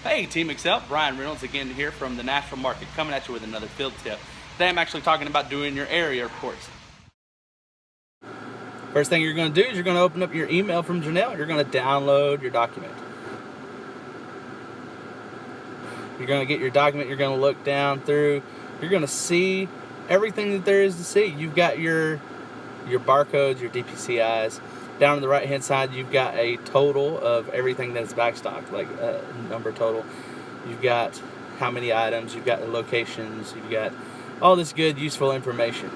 Hey, Team Excell, Bryan Reynolds again here from the Nashville market, coming at you with another field tip. Today I'm actually talking about doing your area reports. First thing you're going to do is you're going to open up your email from Janelle. You're going to download your document. You're going to get your document. You're going to look down through. You're going to see everything that there is to see. You've got your barcodes, your DPCIs. Down on the right hand side, you've got a total of everything that is backstocked, like a number total. You've got how many items, you've got the locations, you've got all this good, useful information.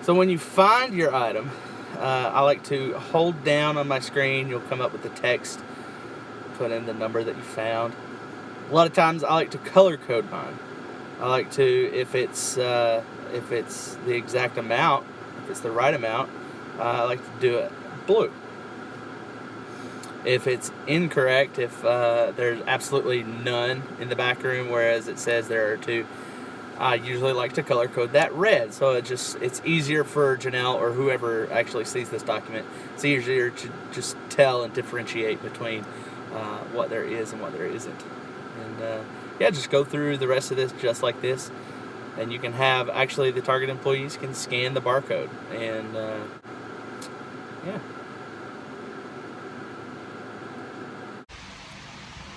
So when you find your item, I like to hold down on my screen. You'll come up with the text, put in the number that you found. A lot of times I like to color code mine. I like to, if it's the exact amount, if it's the right amount, I like to do it blue. If it's incorrect, if there's absolutely none in the back room, whereas it says there are two, I usually like to color code that red. So it's easier for Janelle or whoever actually sees this document. It's easier to just tell and differentiate between what there is and what there isn't. And yeah, just go through the rest of this just like this, and you can have, actually the target employees can scan the barcode, and yeah.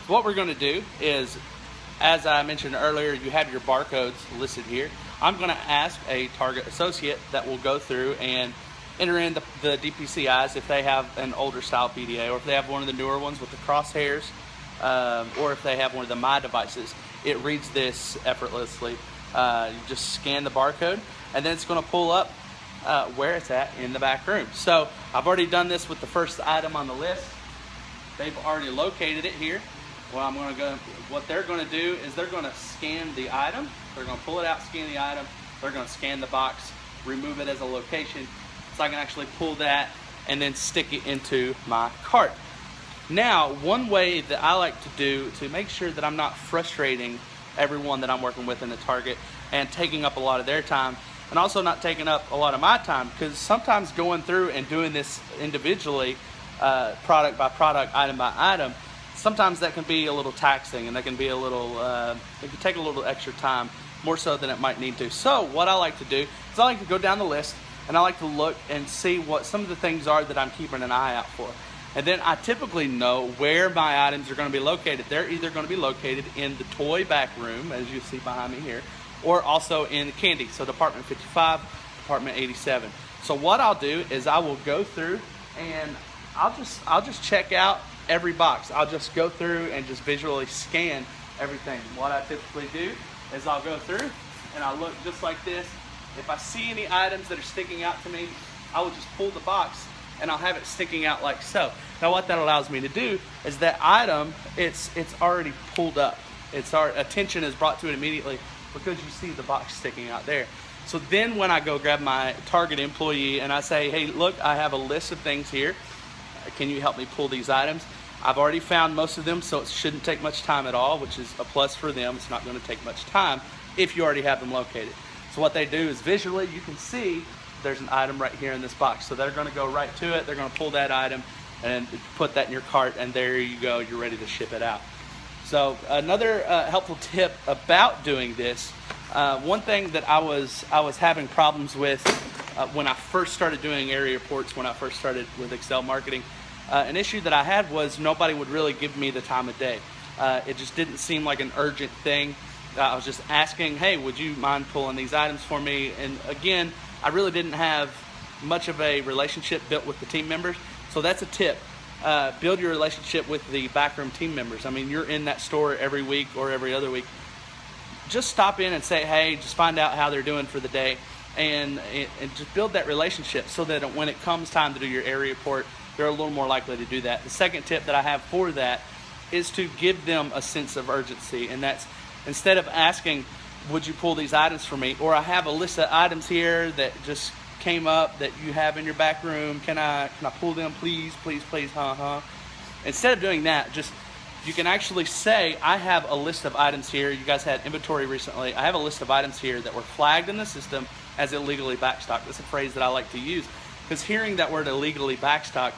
So what we're going to do is, as I mentioned earlier, you have your barcodes listed here. I'm going to ask a target associate that will go through and enter in the DPCIs if they have an older style PDA, or if they have one of the newer ones with the crosshairs, or if they have one of the My devices. It reads this effortlessly. You just scan the barcode, and then it's going to pull up where it's at in the back room. So I've already done this with the first item on the list. They've already located it here. What they're going to do is they're going to scan the item. They're going to pull it out, scan the item. They're going to scan the box, remove it as a location, so I can actually pull that and then stick it into my cart. Now, one way that I like to do to make sure that I'm not frustrating everyone that I'm working with in the target and taking up a lot of their time, and also not taking up a lot of my time, because sometimes going through and doing this individually, product by product, item by item, sometimes that can be a little taxing, and that can be a little, it can take a little extra time, more so than it might need to. So what I like to do is I like to go down the list, and I like to look and see what some of the things are that I'm keeping an eye out for. And then I typically know where my items are going to be located. They're either going to be located in the toy back room, as you see behind me here, or also in the candy. So Department 55, Department 87. So what I'll do is I will go through and I'll just check out every box. I'll just go through and just visually scan everything. What I typically do is I'll go through and I'll look just like this. If I see any items that are sticking out to me, I will just pull the box and I'll have it sticking out like so. Now what that allows me to do is that item, it's already pulled up. Our attention is brought to it immediately because you see the box sticking out there. So then when I go grab my target employee and I say, hey, look, I have a list of things here. Can you help me pull these items? I've already found most of them, so it shouldn't take much time at all, which is a plus for them. It's not going to take much time if you already have them located. So what they do is visually, you can see there's an item right here in this box. So they're going to go right to it. They're going to pull that item and put that in your cart, and there you go. You're ready to ship it out. So another helpful tip about doing this, one thing that I was having problems with when I first started doing area reports, when I first started with Excell marketing, an issue that I had was nobody would really give me the time of day. It just didn't seem like an urgent thing. I was just asking, hey, would you mind pulling these items for me? And again, I really didn't have much of a relationship built with the team members. So that's a tip. Build your relationship with the backroom team members. I mean, you're in that store every week or every other week. Just stop in and say, hey, just find out how they're doing for the day, and just build that relationship so that when it comes time to do your area report, they're a little more likely to do that. The second tip that I have for that is to give them a sense of urgency, and that's instead of asking, would you pull these items for me? Or I have a list of items here that just came up that you have in your back room. Can I pull them, please, please, please, Instead of doing that, you can actually say, I have a list of items here. You guys had inventory recently. I have a list of items here that were flagged in the system as illegally backstocked. That's a phrase that I like to use, because hearing that word illegally backstocked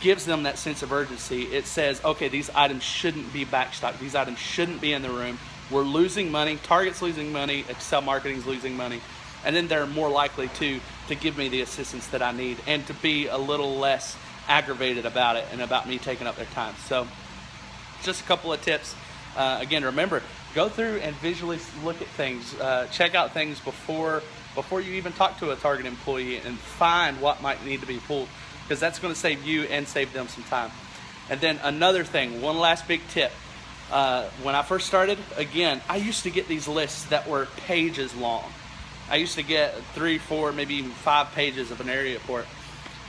gives them that sense of urgency. It says, okay, these items shouldn't be backstocked. These items shouldn't be in the room. We're losing money. Target's losing money. Excell Marketing's losing money. And then they're more likely to give me the assistance that I need and to be a little less aggravated about it and about me taking up their time. So just a couple of tips. Again, remember, go through and visually look at things. Check out things before you even talk to a Target employee and find what might need to be pulled, because that's going to save you and save them some time. And then another thing, one last big tip. When I first started, again, I used to get these lists that were pages long. I used to get 3, 4, maybe even 5 pages of an area report.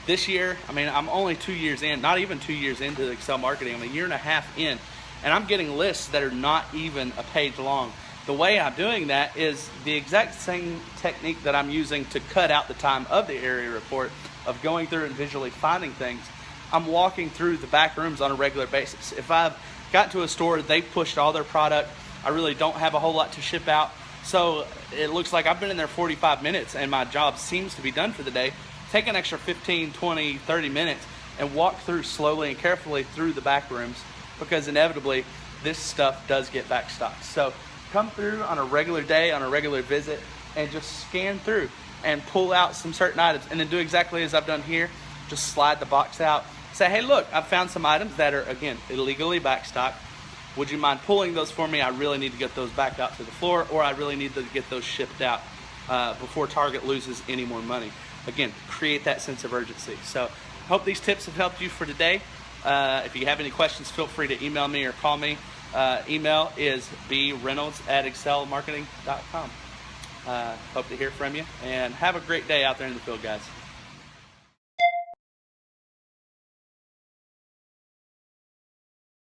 This year, I mean, I'm only 2 years in, not even 2 years into the Excell Marketing. I'm a year and a half in, and I'm getting lists that are not even a page long. The way I'm doing that is the exact same technique that I'm using to cut out the time of the area report, of going through and visually finding things. I'm walking through the back rooms on a regular basis. If I've got to a store, they've pushed all their product, I really don't have a whole lot to ship out, so it looks like I've been in there 45 minutes and my job seems to be done for the day. Take an extra 15, 20, 30 minutes and walk through slowly and carefully through the back rooms, because inevitably this stuff does get backstocked. So come through on a regular day, on a regular visit, and just scan through and pull out some certain items, and then do exactly as I've done here. Just slide the box out. Say, hey, look, I've found some items that are, again, illegally backstocked. Would you mind pulling those for me? I really need to get those back out to the floor, or I really need to get those shipped out before Target loses any more money. Again, create that sense of urgency. So I hope these tips have helped you for today. If you have any questions, feel free to email me or call me. Email is breynolds@excellmarketing.com. Hope to hear from you, and have a great day out there in the field, guys.